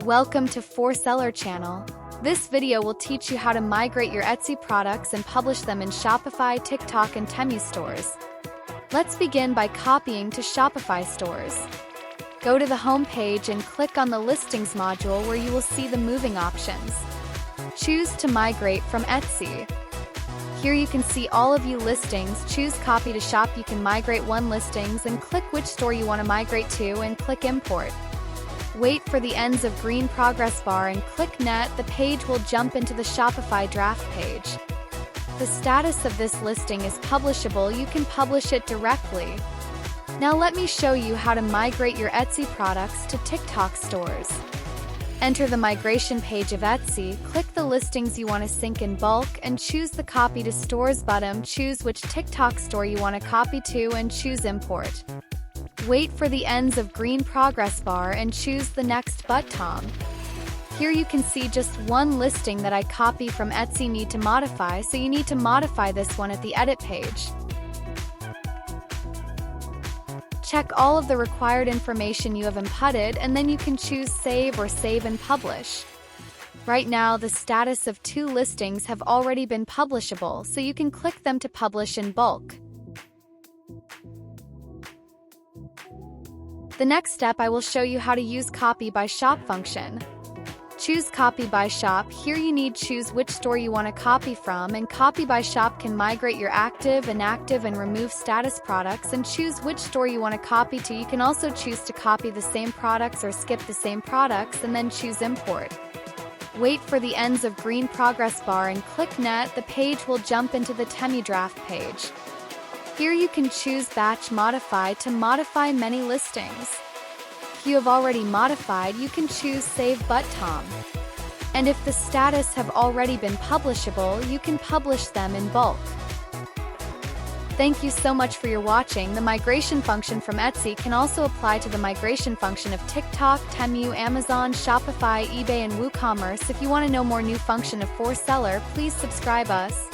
Welcome to For Seller channel. This video will teach you how to migrate your Etsy products and publish them in Shopify, TikTok, and Temu stores. Let's begin by copying to Shopify stores. Go to the home page and click on the Listings module where you will see the moving options. Choose to migrate from Etsy. Here you can see all of you listings. Choose Copy to Shop. You can migrate one listings and click which store you want to migrate to and click Import. Wait for the ends of green progress bar and click Net. The page will jump into the Shopify draft page. The status of this listing is publishable. You can publish it directly. Now let me show you how to migrate your Etsy products to TikTok stores. Enter the migration page of Etsy, click the listings you want to sync in bulk, and choose the Copy to Stores button. Choose which TikTok store you want to copy to and choose Import. Wait for the ends of green progress bar and choose the next button. Here you can see just one listing that I copy from Etsy. Need to modify, so you need to modify this one at the edit page. Check all of the required information you have inputted, and then you can choose Save or Save and Publish. Right now, the status of two listings have already been publishable, so you can click them to publish in bulk. The next step, I will show you how to use Copy by Shop function. Choose Copy by Shop. Here you need choose which store you want to copy from, and Copy by Shop can migrate your active, inactive, and remove status products and choose which store you want to copy to. You can also choose to copy the same products or skip the same products and then choose Import. Wait for the ends of green progress bar and click Net. The page will jump into the Temu draft page. Here you can choose Batch Modify to modify many listings. If you have already modified, you can choose Save button. And if the status have already been publishable, you can publish them in bulk. Thank you so much for your watching. The migration function from Etsy can also apply to the migration function of TikTok, Temu, Amazon, Shopify, eBay, and WooCommerce. If you want to know more new function of For Seller, please subscribe us.